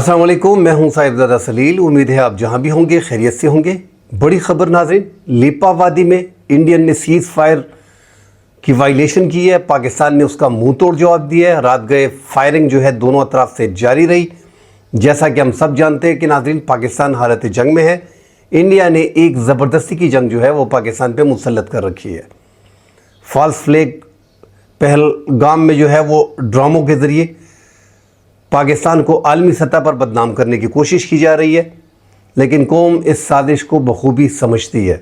अस्सलाम वालेकुम, मैं हूं साहिबजादा सलील। उम्मीद है आप जहां भी होंगे खैरियत से होंगे। बड़ी खबर नाज़रीन, लिपा वादी में इंडियन ने सीज़ फायर की वायलेशन की है। पाकिस्तान ने उसका मुंह तोड़ जवाब दिया है। रात गए फायरिंग जो है दोनों अतराफ से जारी रही। जैसा कि हम सब जानते हैं कि नाज़रीन, पाकिस्तान हालत जंग में है। इंडिया ने एक ज़बरदस्ती की जंग जो है वो पाकिस्तान पर मुसल्लत कर रखी है। फॉल्स फ्लैग पहलगाम में जो है वो ड्रामों के ज़रिए पाकिस्तान को आलमी सतह पर बदनाम करने की कोशिश की जा रही है, लेकिन कौम इस साजिश को बखूबी समझती है।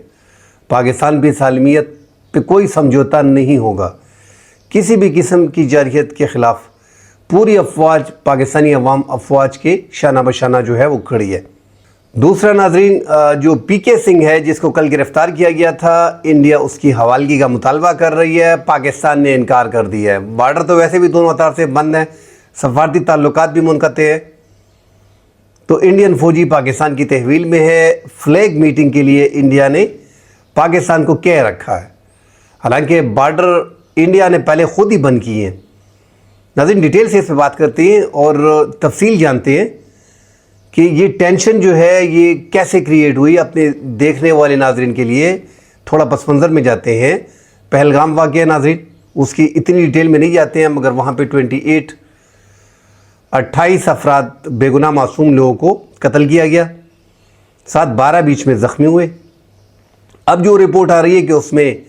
पाकिस्तान भी इस आलमियत पे कोई समझौता नहीं होगा। किसी भी किस्म की जारहियत के ख़िलाफ़ पूरी अफवाज, पाकिस्तानी अवाम अफवाज के शाना बशाना जो है वो खड़ी है। दूसरा नाजरीन, जो पीके सिंह है जिसको कल गिरफ़्तार किया गया था, इंडिया उसकी हवालगी का मुतालबा कर रही है। पाकिस्तान ने इनकार कर दिया है। बार्डर तो वैसे भी दोनों तरफ से बंद है, सफारती ताल्लुकात भी मुनक़ते हैं। तो इंडियन फ़ौजी पाकिस्तान की तहवील में है। फ्लैग मीटिंग के लिए इंडिया ने पाकिस्तान को कह रखा है। हालांकि बार्डर इंडिया ने पहले ख़ुद ही बंद किए हैं। नाज़रीन, डिटेल से इस पर बात करते हैं और तफसील जानते हैं कि ये टेंशन जो है ये कैसे क्रिएट हुई। अपने देखने वाले नाजरीन के लिए थोड़ा पस मंज़र में जाते हैं। पहलगाम वाक़या नाजरीन, उसकी इतनी डिटेल में नहीं जाते हैं, मगर वहाँ पे 28 अफराद बेगुनाह मासूम लोगों को कत्ल किया गया, साथ 12 बीच में ज़ख्मी हुए। अब जो रिपोर्ट आ रही है कि उसमें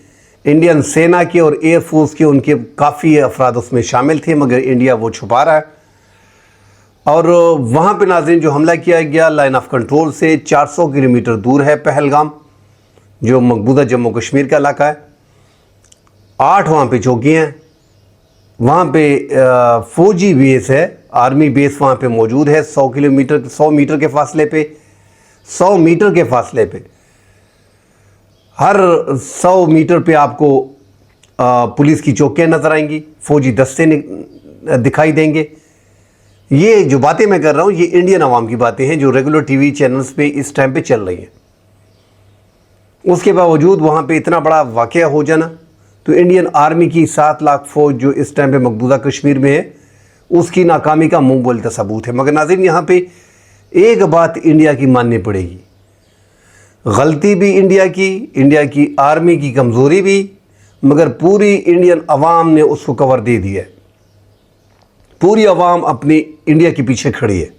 इंडियन सेना के और एयरफोर्स के उनके काफ़ी अफराद उसमें शामिल थे, मगर इंडिया वो छुपा रहा है। और वहाँ पे नाज़रीन जो हमला किया गया लाइन ऑफ कंट्रोल से 400 किलोमीटर दूर है पहलगाम, जो मकबूजा जम्मू कश्मीर का इलाका है। 8 वहाँ पे चौकियाँ हैं। वहाँ पे फ़ौजी बेस है, आर्मी बेस वहाँ पे मौजूद है। 100 मीटर के फासले पे, 100 मीटर के फासले पे, हर 100 मीटर पे आपको पुलिस की चौकियाँ नज़र आएंगी, फ़ौजी दस्ते दिखाई देंगे। ये जो बातें मैं कर रहा हूँ ये इंडियन अवाम की बातें हैं जो रेगुलर टीवी चैनल्स पे इस टाइम पे चल रही हैं। उसके बावजूद वहाँ पे इतना बड़ा वाक़या हो जाना, तो इंडियन आर्मी की 7 लाख फ़ौज जो इस टाइम पे मकबूजा कश्मीर में है, उसकी नाकामी का मुंह बोलता सबूत है। मगर नाज़रीन, यहाँ पे एक बात इंडिया की माननी पड़ेगी, गलती भी इंडिया की आर्मी की कमज़ोरी भी, मगर पूरी इंडियन अवाम ने उसको कवर दे दिया है। पूरी अवाम अपनी इंडिया के पीछे खड़ी है,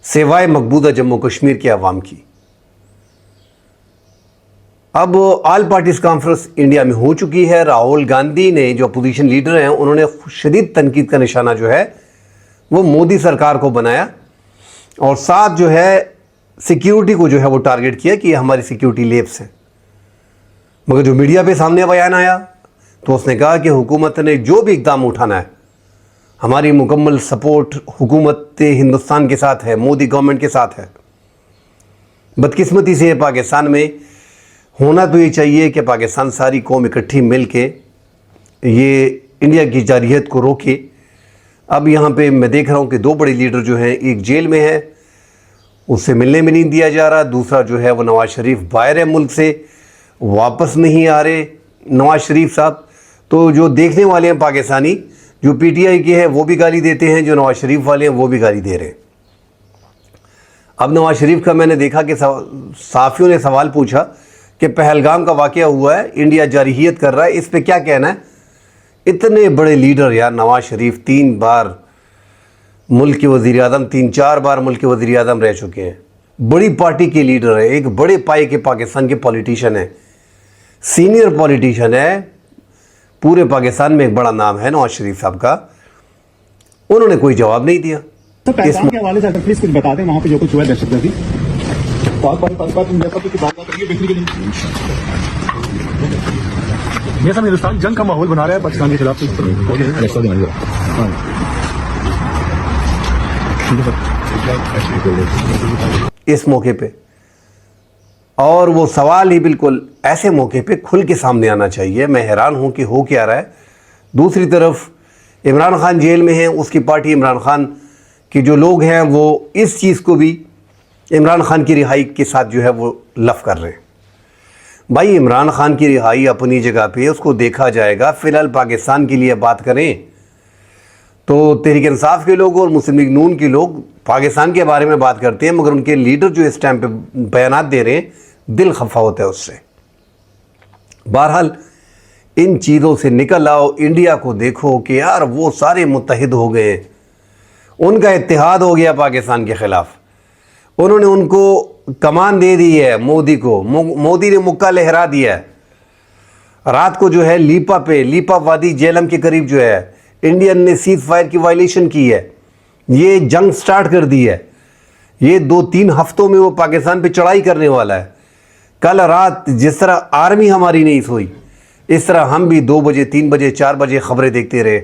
सिवाय मकबूजा जम्मू कश्मीर के अवाम की। अब ऑल पार्टीज़ कॉन्फ्रेंस इंडिया में हो चुकी है। राहुल गांधी ने, जो अपोजिशन लीडर हैं, उन्होंने शदीद तनकीद का निशाना जो है वो मोदी सरकार को बनाया, और साथ जो है सिक्योरिटी को जो है वो टारगेट किया कि हमारी सिक्योरिटी लैप्स हैं। मगर जो मीडिया पे सामने बयान आया तो उसने कहा कि हुकूमत ने जो भी इक़दाम उठाना है, हमारी मुकम्मल सपोर्ट हुकूमत हिंदुस्तान के साथ है, मोदी गवर्नमेंट के साथ है। बदकिस्मती से पाकिस्तान में होना तो ये चाहिए कि पाकिस्तान सारी कौम इकट्ठी मिल के ये इंडिया की जारहियत को रोके। अब यहाँ पे मैं देख रहा हूँ कि 2 बड़े लीडर जो हैं, एक जेल में है, उससे मिलने में नहीं दिया जा रहा। दूसरा जो है वो नवाज़ शरीफ बाहर है मुल्क से, वापस नहीं आ रहे नवाज़ शरीफ साहब। तो जो देखने वाले हैं पाकिस्तानी, जो पीटीआई के हैं वो भी गाली देते हैं, जो नवाज़ शरीफ वाले हैं वो भी गाली दे रहे हैं। अब नवाज़ शरीफ का मैंने देखा कि साफ़ियों ने सवाल पूछा कि पहलगाम का वाक़या हुआ है, इंडिया जारहियत कर रहा है, इस पे क्या कहना है। इतने बड़े लीडर यार, नवाज़ शरीफ 3 बार मुल्क के वज़ीर-ए-आज़म, 3-4 बार मुल्क के वज़ीर-ए-आज़म रह चुके हैं, बड़ी पार्टी के लीडर है, एक बड़े पाए के पाकिस्तान के पॉलिटिशियन है, सीनियर पॉलिटिशियन है, पूरे पाकिस्तान में एक बड़ा नाम है नवाज शरीफ साहब का। उन्होंने कोई जवाब नहीं दिया। तो पहलगाम के हवाले से अगर प्लीज कुछ बता दें, वहाँ पे जो कुछ हुआ है दहशतगर्दी। ये सब हिंदुस्तान जंग का माहौल बना रहा है पाकिस्तान के खिलाफ। इस मौके पे, और वो सवाल ही बिल्कुल ऐसे मौके पे खुल के सामने आना चाहिए। मैं हैरान हूँ कि हो क्या रहा है। दूसरी तरफ इमरान खान जेल में हैं, उसकी पार्टी इमरान खान के जो लोग हैं वो इस चीज़ को भी इमरान खान की रिहाई के साथ जो है वो लफ कर रहे हैं। भाई, इमरान खान की रिहाई अपनी जगह पे उसको देखा जाएगा। फ़िलहाल पाकिस्तान के लिए बात करें तो तहरीक इंसाफ के लोग और मुस्लिम लीग नून के लोग पाकिस्तान के बारे में बात करते हैं, मगर उनके लीडर जो इस टाइम पे बयानात दे रहे हैं, दिल खफा होता है उससे। बहरहाल इन चीज़ों से निकल आओ, इंडिया को देखो कि यार वो सारे मुत्तहिद हो गए, उनका इत्तेहाद हो गया पाकिस्तान के ख़िलाफ़। उन्होंने उनको कमान दे दी है मोदी को, मोदी ने मुक्का लहरा दिया है। रात को जो है लीपा वादी जेलम के करीब जो है इंडियन ने सीज फायर की वायलेशन की है, ये जंग स्टार्ट कर दी है। ये 2-3 हफ्तों में वो पाकिस्तान पे चढ़ाई करने वाला है। कल रात जिस तरह आर्मी हमारी नहीं सोई, इस तरह हम भी 2 बजे 3 बजे 4 बजे खबरें देखते रहे,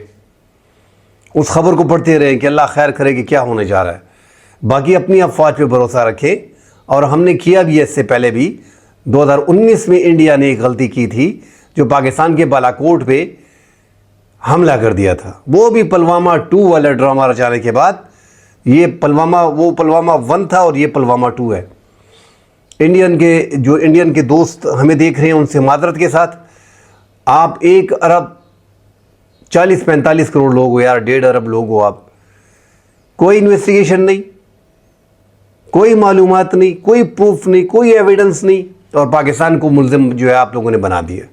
उस खबर को पढ़ते रहे कि अल्लाह खैर करे कि क्या होने जा रहा है। बाकी अपनी अफवाज पे भरोसा रखें, और हमने किया भी है। इससे पहले भी 2019 में इंडिया ने एक गलती की थी, जो पाकिस्तान के बालाकोट पे हमला कर दिया था। वो भी पुलवामा 2 वाला ड्रामा रचाने के बाद ये पुलवामा 1 था और ये पुलवामा 2 है। इंडियन के दोस्त हमें देख रहे हैं, उनसे मादरत के साथ, आप 1 अरब 40-45 करोड़ लोग हो यार, 1.5 अरब लोग हो आप, कोई इन्वेस्टिगेशन नहीं, कोई मालूमात नहीं, कोई प्रूफ नहीं, कोई एविडेंस नहीं, और पाकिस्तान को मुल्ज़िम जो है आप लोगों ने बना दिया।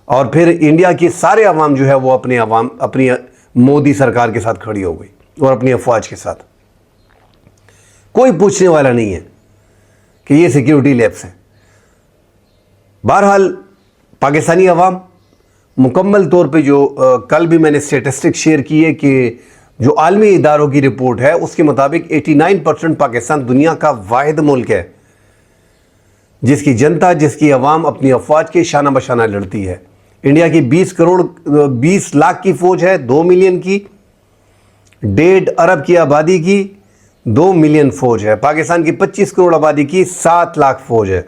और फिर इंडिया की सारे अवाम जो है वो अपनी मोदी सरकार के साथ खड़ी हो गई और अपनी अफवाज के साथ। कोई पूछने वाला नहीं है कि ये सिक्योरिटी लैब्स हैं। बहरहाल पाकिस्तानी अवाम मुकम्मल तौर पे जो कल भी मैंने स्टेटिस्टिक्स शेयर की है कि जो आलमी इदारों की रिपोर्ट है उसके मुताबिक 89% पाकिस्तान दुनिया का वाहिद मुल्क है जिसकी जनता, जिसकी अवाम अपनी अफवाज के शाना बशाना लड़ती है। इंडिया की 20 लाख की फ़ौज है, 2 मिलियन की, 1.5 अरब की आबादी की 2 मिलियन फ़ौज है। पाकिस्तान की 25 करोड़ आबादी की 7 लाख फ़ौज है।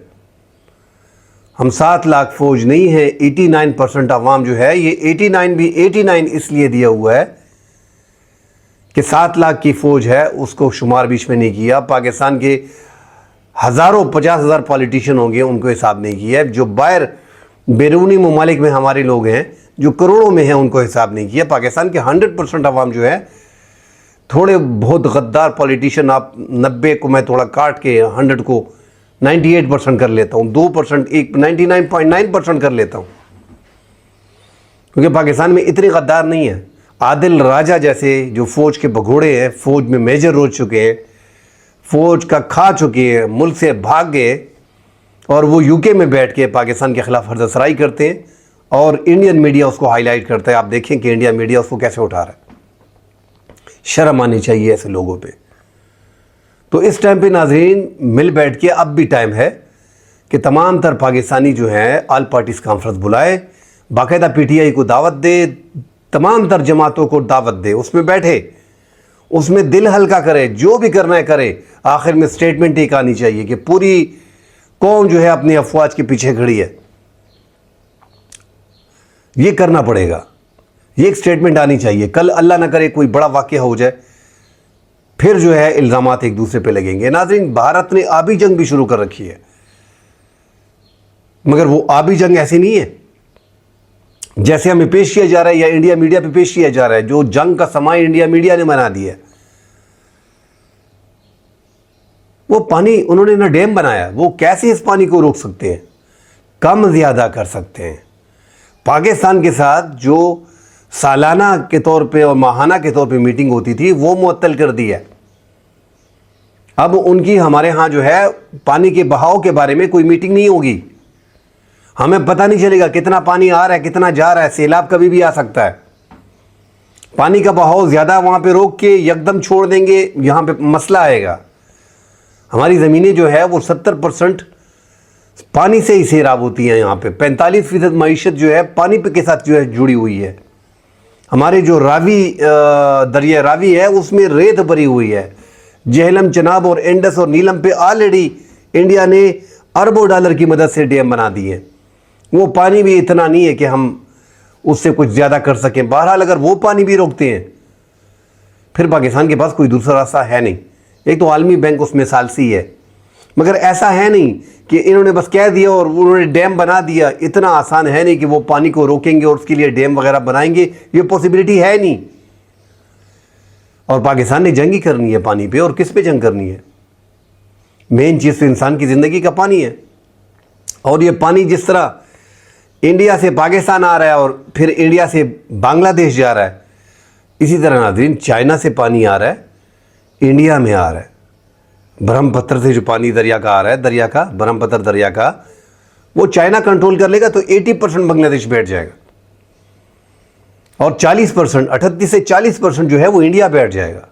हम 7 लाख फ़ौज नहीं है, 89% अवाम जो है, ये 89 इसलिए दिया हुआ है कि 7 लाख की फ़ौज है, उसको शुमार बीच में नहीं किया। पाकिस्तान के हज़ारों 50,000 पॉलिटिशियन होंगे, उनको हिसाब नहीं किया। जो बाहर बैरूनी ममालिक में हमारे लोग हैं जो करोड़ों में हैं, उनको हिसाब नहीं किया। पाकिस्तान के 100% अवाम जो है, थोड़े बहुत गद्दार पॉलिटिशियन, आप 90 को मैं थोड़ा काट के 100 को 98% कर लेता हूँ, 2% 99.9% कर लेता हूँ, क्योंकि पाकिस्तान में इतने गद्दार नहीं है। आदिल राजा जैसे जो फ़ौज के भगोड़े हैं, फ़ौज में मेजर हो चुके हैं, फ़ौज का खा चुके हैं, मुल्क से भाग गए, और वो यूके में बैठ के पाकिस्तान के ख़िलाफ़ हर्ज़सराई करते हैं, और इंडियन मीडिया उसको हाईलाइट करता है। आप देखें कि इंडिया मीडिया उसको कैसे उठा रहा है। शर्म आनी चाहिए ऐसे लोगों पे। तो इस टाइम पे नाज़रीन मिल बैठ के अब भी टाइम है कि तमाम तर पाकिस्तानी जो हैं ऑल पार्टीज़ कॉन्फ्रेंस बुलाए, बाकायदा PTI को दावत दे, तमाम तर जमातों को दावत दे, उसमें बैठे, उसमें दिल हल्का करे, जो भी करना है करे। आखिर में स्टेटमेंट एक आनी चाहिए कि पूरी कौम जो है अपनी अफवाज के पीछे खड़ी है। ये करना पड़ेगा, ये एक स्टेटमेंट आनी चाहिए। कल अल्लाह ना करे कोई बड़ा वाक़या हो जाए, फिर जो है इल्ज़ामात एक दूसरे पे लगेंगे। नाज़रीन, भारत ने आबी जंग भी शुरू कर रखी है, मगर वो आबी जंग ऐसी नहीं है जैसे हमें पेश किया जा रहा है या इंडिया मीडिया पे पेश किया जा रहा है। जो जंग का समय इंडिया मीडिया ने बना दिया है, वो पानी उन्होंने ना डैम बनाया, वो कैसे इस पानी को रोक सकते हैं, कम ज़्यादा कर सकते हैं। पाकिस्तान के साथ जो सालाना के तौर पे और माहाना के तौर पे मीटिंग होती थी, वो मुअत्तल कर दी है। अब उनकी हमारे यहाँ जो है पानी के बहाव के बारे में कोई मीटिंग नहीं होगी। हमें पता नहीं चलेगा कितना पानी आ रहा है, कितना जा रहा है। सैलाब कभी भी आ सकता है। पानी का बहाव ज़्यादा वहाँ पे रोक के यकदम छोड़ देंगे, यहाँ पे मसला आएगा। हमारी ज़मीनें जो है वो 70% पानी से ही सैराब होती हैं। यहाँ पे 45% मईशत जो है पानी पे के साथ जो है जुड़ी हुई है। हमारे जो दरिया रावी है उसमें रेत भरी हुई है। जेहलम, चनाब और इंडस और नीलम पे ऑलरेडी इंडिया ने अरबों डॉलर की मदद से डैम बना दिए। वो पानी भी इतना नहीं है कि हम उससे कुछ ज़्यादा कर सकें। बहरहाल अगर वो पानी भी रोकते हैं, फिर पाकिस्तान के पास कोई दूसरा रास्ता है नहीं। एक तो आलमी बैंक उसमें सालसी है, मगर ऐसा है नहीं कि इन्होंने बस कह दिया और उन्होंने डैम बना दिया। इतना आसान है नहीं कि वो पानी को रोकेंगे और उसके लिए डैम वगैरह बनाएंगे, ये पॉसिबिलिटी है नहीं। और पाकिस्तान ने जंग ही करनी है पानी पे, और किस पे जंग करनी है? मेन चीज़ तो इंसान की ज़िंदगी का पानी है। और ये पानी जिस तरह इंडिया से पाकिस्तान आ रहा है और फिर इंडिया से बांग्लादेश जा रहा है, इसी तरह नाज़रीन चाइना से पानी आ रहा है, इंडिया में आ रहा है। ब्रह्मपुत्र से जो पानी दरिया का आ रहा है, दरिया का, ब्रह्मपुत्र दरिया का, वो चाइना कंट्रोल कर लेगा तो 80% बांग्लादेश बैठ जाएगा, और 40%, 38 से 40% जो है वो इंडिया बैठ जाएगा।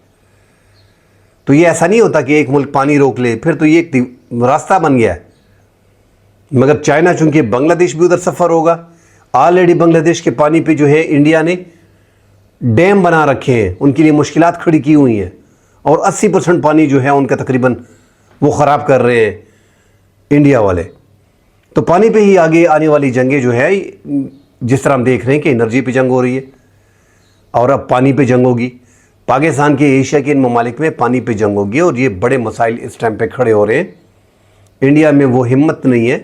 तो ये ऐसा नहीं होता कि एक मुल्क पानी रोक ले, फिर तो ये एक रास्ता बन गया है। मगर चाइना, चूंकि बांग्लादेश भी उधर सफ़र होगा, ऑलरेडी बांग्लादेश के पानी पे जो है इंडिया ने डैम बना रखे हैं, उनके लिए मुश्किलात खड़ी की हुई हैं, और 80% पानी जो है उनका तकरीबन वो ख़राब कर रहे हैं इंडिया वाले। तो पानी पे ही आगे आने वाली जंगें जो है, जिस तरह हम देख रहे हैं कि एनर्जी पे जंग हो रही है और अब पानी पे जंग होगी। पाकिस्तान के, एशिया के इन ममालिक में पानी पे जंग होगी, और ये बड़े मसाइल इस टाइम पे खड़े हो रहे हैं। इंडिया में वो हिम्मत नहीं है,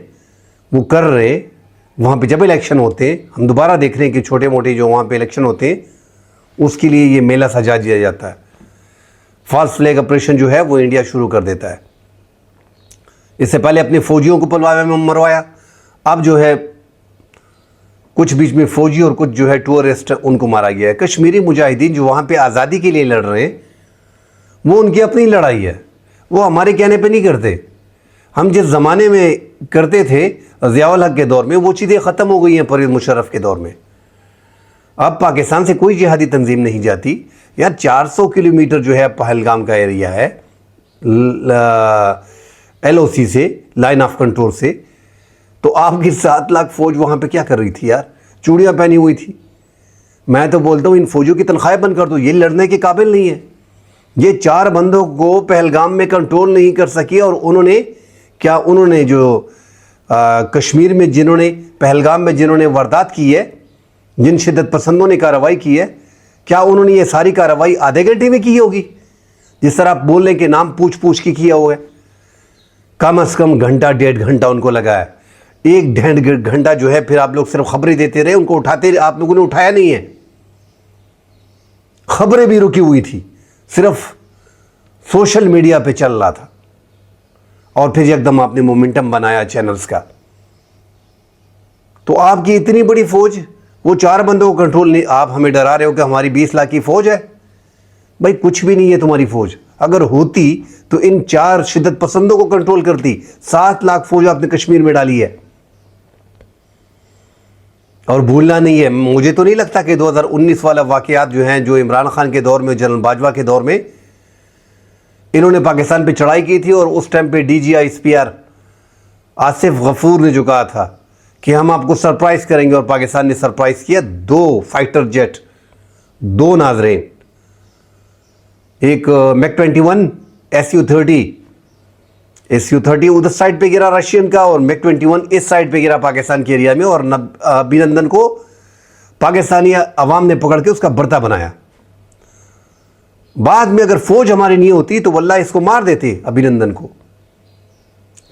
वो कर रहे हैं। वहाँ पे जब इलेक्शन होते हैं, हम दोबारा देख रहे हैं कि छोटे मोटे जो वहाँ पे इलेक्शन होते हैं, उसके लिए ये मेला सजा दिया जाता है। फॉल्स फ्लैग ऑपरेशन जो है वो इंडिया शुरू कर देता है। इससे पहले अपने फौजियों को पुलवामा में मरवाया, अब जो है कुछ बीच में फौजी और कुछ जो है टूरिस्ट उनको मारा गया है। कश्मीरी मुजाहिदीन जो वहाँ पे आज़ादी के लिए लड़ रहे हैं, वो उनकी अपनी लड़ाई है, वो हमारे कहने पे नहीं करते। हम जिस ज़माने में करते थे ज़ियाउल हक के दौर में, वो चीज़ें ख़त्म हो गई हैं परवेज़ मुशर्रफ के दौर में। अब पाकिस्तान से कोई जिहादी तंजीम नहीं जाती यार। 400 किलोमीटर जो है पहलगाम का एरिया है, LOC से, लाइन ऑफ कंट्रोल से। तो आपकी 7 लाख फौज वहाँ पे क्या कर रही थी यार? चूड़ियाँ पहनी हुई थी। मैं तो बोलता हूँ इन फौजियों की तनख्वाहें बंद कर दो, ये लड़ने के काबिल नहीं है। ये 4 बंदों को पहलगाम में कंट्रोल नहीं कर सकी, और उन्होंने जो कश्मीर में जिन्होंने, पहलगाम में जिन्होंने वारदात की है, जिन शिद्दत पसंदों ने कार्रवाई की है, क्या उन्होंने ये सारी कार्रवाई आधे घंटे में की होगी? जिस तरह आप बोल रहे कि नाम पूछ पूछ के किया हुआ है। कम से कम घंटा 1.5 घंटा उनको लगा है। 1.5 घंटा जो है फिर आप लोग सिर्फ खबरें देते रहे, उनको उठाते, आप लोगों ने उठाया नहीं है। खबरें भी रुकी हुई थी, सिर्फ सोशल मीडिया पे चल रहा था, और फिर एकदम आपने मोमेंटम बनाया चैनल्स का। तो आपकी इतनी बड़ी फौज, वो 4 बंदों को कंट्रोल नहीं, आप हमें डरा रहे हो कि हमारी 20 लाख की फौज है। भाई कुछ भी नहीं है तुम्हारी फौज। अगर होती तो इन 4 शिद्दत पसंदों को कंट्रोल करती। 7 लाख फौज आपने कश्मीर में डाली है। और भूलना नहीं है, मुझे तो नहीं लगता कि 2019 वाला वाकयात जो हैं, जो इमरान खान के दौर में, जनरल बाजवा के दौर में इन्होंने पाकिस्तान पे चढ़ाई की थी, और उस टाइम पे DGI SPR आसिफ गफूर ने जो कहा था कि हम आपको सरप्राइज करेंगे, और पाकिस्तान ने सरप्राइज किया। 2 फाइटर जेट, 2 नाजरीन, एक MiG-21 SU-30 उधर साइड पे गिरा रशियन का, और MiG-21 इस साइड पे गिरा पाकिस्तान के एरिया में, और अभिनंदन को पाकिस्तानी अवाम ने पकड़ के उसका बर्ता बनाया। बाद में अगर फौज हमारी नहीं होती तो वल्लाह इसको मार देते अभिनंदन को।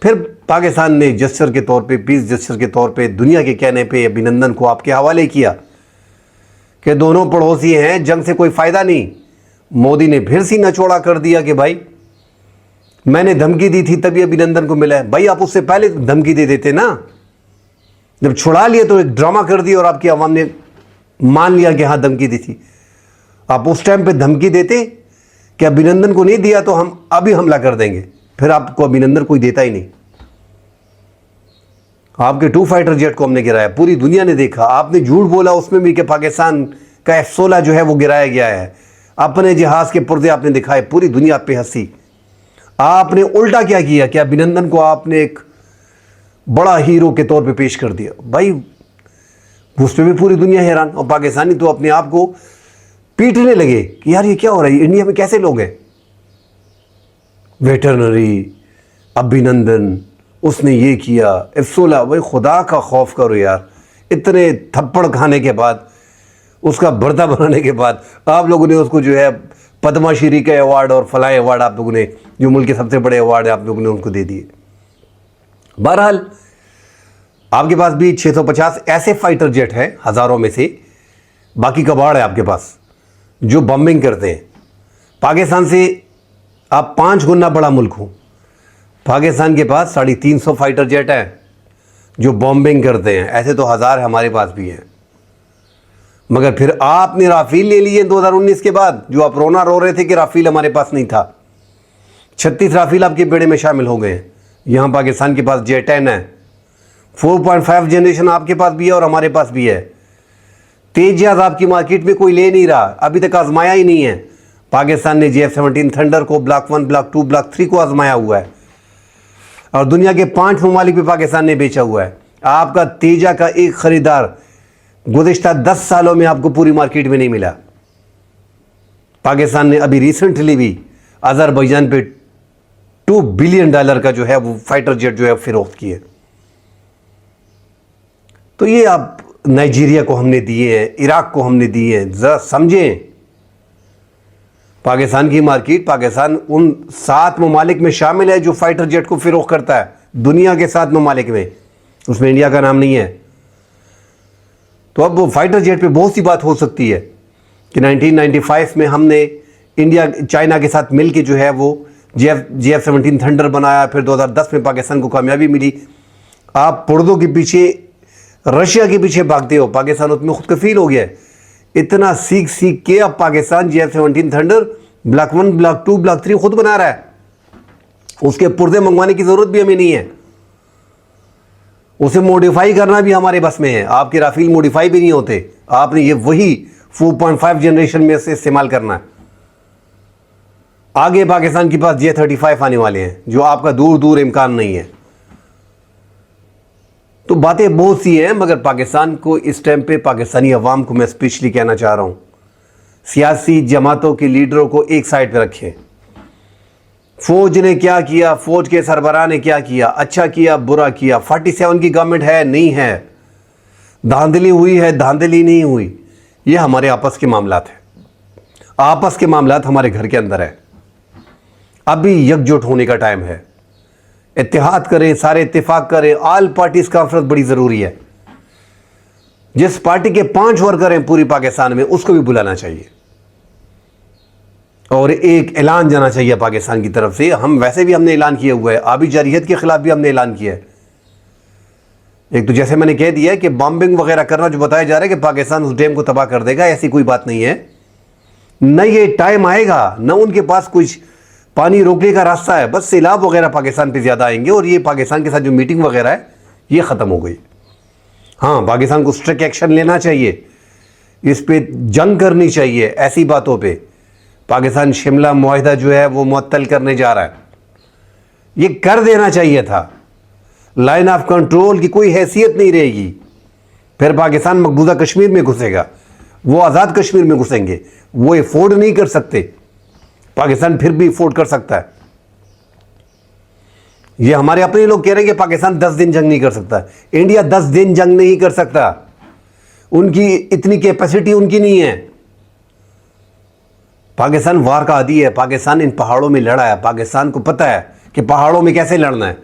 फिर पाकिस्तान ने जेस्चर के तौर पे, पीस जेस्चर के तौर पे, दुनिया के कहने पे अभिनंदन को आपके हवाले किया कि दोनों पड़ोसी हैं, जंग से कोई फ़ायदा नहीं। मोदी ने फिर सीना चौड़ा कर दिया कि भाई मैंने धमकी दी थी तभी अभिनंदन को मिला है। भाई आप उससे पहले धमकी दे देते ना, जब छुड़ा लिए तो एक ड्रामा कर दिया और आपकी आवाम ने मान लिया कि हाँ धमकी दी थी। आप उस टाइम पे धमकी देते कि अभिनंदन को नहीं दिया तो हम अभी हमला कर देंगे, फिर आपको अभिनंदन कोई देता ही नहीं। आपके 2 फाइटर जेट को हमने गिराया, पूरी दुनिया ने देखा। आपने झूठ बोला उसमें भी कि पाकिस्तान का F-16 जो है वो गिराया गया है, अपने जहाज के पुर्जे आपने दिखाए, पूरी दुनिया पे हंसी। आपने उल्टा क्या किया कि अभिनंदन को आपने एक बड़ा हीरो के तौर पे पेश कर दिया। भाई उस पर भी पूरी दुनिया हैरान, और पाकिस्तानी तो अपने आप को पीटने लगे कि यार ये क्या हो रहा है, इंडिया में कैसे लोग हैं। वेटरनरी, अभिनंदन, उसने ये किया, F-16। भाई खुदा का खौफ करो यार, इतने थप्पड़ खाने के बाद, उसका बर्ता बनाने के बाद आप लोगों ने उसको जो है पद्मश्री का अवार्ड और फलाए अवार्ड आप लोगों ने, जो मुल्क के सबसे बड़े अवार्ड है, आप लोगों ने उनको दे दिए। बहरहाल आपके पास भी 650 ऐसे फाइटर जेट हैं हज़ारों में से, बाकी कबाड़ है आपके पास जो बम्बिंग करते हैं। पाकिस्तान से आप 5 गुना बड़ा मुल्क हो। पाकिस्तान के पास 350 फाइटर जेट हैं जो बॉम्बिंग करते हैं। ऐसे तो हज़ार हमारे पास भी हैं, मगर फिर आपने राफेल ले लिए 2019 के बाद, जो आप रोना रो रहे थे कि राफेल हमारे पास नहीं था। 36 राफेल आपके बेड़े में शामिल हो गए हैं। यहाँ पाकिस्तान के पास J-10 है, 4.5 जनरेशन आपके पास भी है और हमारे पास भी है। तेजस आपकी मार्केट में कोई ले नहीं रहा, अभी तक आजमाया ही नहीं है। पाकिस्तान ने JF-17 थंडर को ब्लॉक 1, ब्लॉक 2, ब्लॉक 3 को आजमाया हुआ है और दुनिया के 5 ममालिक पे पाकिस्तान ने बेचा हुआ है। आपका तेजा का एक खरीदार गुज़िश्ता 10 सालों में आपको पूरी मार्केट में नहीं मिला। पाकिस्तान ने अभी रिसेंटली भी अजरबैजान पे $2 बिलियन का जो है वो फाइटर जेट जो है फिरोख्त किए। तो ये आप नाइजीरिया को हमने दिए हैं, इराक को हमने दिए हैं। ज़रा समझें, पाकिस्तान की मार्केट, पाकिस्तान उन 7 ममालिक में शामिल है जो फाइटर जेट को फिरोख्त करता है, दुनिया के 7 ममालिक में, उसमें इंडिया का नाम नहीं है। तो अब वो फाइटर जेट पे बहुत सी बात हो सकती है कि 1995 में हमने इंडिया चाइना के साथ मिल के जो है वो JF-17 थंडर बनाया, फिर 2010 में पाकिस्तान को कामयाबी मिली। आप पुर्दों के पीछे, रशिया के पीछे भागते हो, पाकिस्तान उसमें खुद कफील हो गया है। इतना सीख सीख के अब Pakistan JF-17 thunder block 1, block 2, block 3 खुद बना रहा है। उसके पुर्दे मंगवाने की ज़रूरत भी हमें नहीं है, उसे मॉडिफाई करना भी हमारे बस में है। आपके राफेल मॉडिफाई भी नहीं होते, आपने ये वही 4.5 जनरेशन में से इस्तेमाल करना है। आगे पाकिस्तान के पास J-35 आने वाले हैं जो आपका दूर दूर इम्कान नहीं है। तो बातें बहुत सी हैं, मगर पाकिस्तान को इस टाइम पे, पाकिस्तानी अवाम को मैं स्पेशली कहना चाह रहा हूँ, सियासी जमातों के लीडरों को एक साइड पर रखें। फौज ने क्या किया, फौज के सरबराह ने क्या किया, अच्छा किया, बुरा किया, 47 की गवर्नमेंट है, नहीं है, धांधली हुई है, धांधली नहीं हुई, ये हमारे आपस के मामलात हैं। आपस के मामलात हमारे घर के अंदर है। अभी एकजुट होने का टाइम है, इत्तेहाद करें, सारे इत्तेफाक करें। ऑल पार्टीज कॉन्फ्रेंस बड़ी ज़रूरी है। जिस पार्टी के 5 वर्कर हैं पूरी पाकिस्तान में, उसको भी बुलाना चाहिए और एक ऐलान जाना चाहिए पाकिस्तान की तरफ से। हम वैसे भी हमने ऐलान किया हुआ है, आबी जारियत के खिलाफ भी हमने ऐलान किया है। एक तो जैसे मैंने कह दिया है कि बॉम्बिंग वगैरह करना जो बताया जा रहा है कि पाकिस्तान उस डैम को तबाह कर देगा, ऐसी कोई बात नहीं है। न ये टाइम आएगा, न उनके पास कुछ पानी रोकने का रास्ता है। बस सैलाब वगैरह पाकिस्तान पे ज़्यादा आएंगे और ये पाकिस्तान के साथ जो मीटिंग वगैरह है ये ख़त्म हो गई। हाँ, पाकिस्तान को स्ट्रिक्ट एक्शन लेना चाहिए, इस पे जंग करनी चाहिए। ऐसी बातों पे पाकिस्तान शिमला मुआहिदा जो है वो मुअत्तल करने जा रहा है, ये कर देना चाहिए था। लाइन ऑफ कंट्रोल की कोई हैसियत नहीं रहेगी। फिर पाकिस्तान मकबूजा कश्मीर में घुसेगा, वो आज़ाद कश्मीर में घुसेंगे। वो अफोर्ड नहीं कर सकते, पाकिस्तान फिर भी अफोर्ड कर सकता है। ये हमारे अपने लोग कह रहे हैं कि पाकिस्तान 10 दिन जंग नहीं कर सकता। इंडिया 10 दिन जंग नहीं कर सकता, उनकी इतनी कैपेसिटी उनकी नहीं है। पाकिस्तान वार का आदी है। पाकिस्तान इन पहाड़ों में लड़ा है, पाकिस्तान को पता है कि पहाड़ों में कैसे लड़ना है।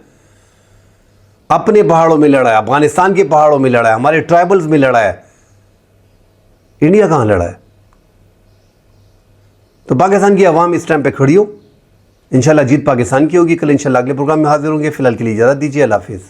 अपने पहाड़ों में लड़ा है, अफगानिस्तान के पहाड़ों में लड़ा है, हमारे ट्राइबल्स में लड़ा है। इंडिया कहां लड़ा है? तो पाकिस्तान की आवाम इस टाइम पे खड़ी हो। इंशाल्लाह जीत पाकिस्तान की होगी। कल इंशाल्लाह अगले प्रोग्राम में हाजिर होंगे। फिलहाल के लिए इजाज़त दीजिए। अल्लाह हाफिज़।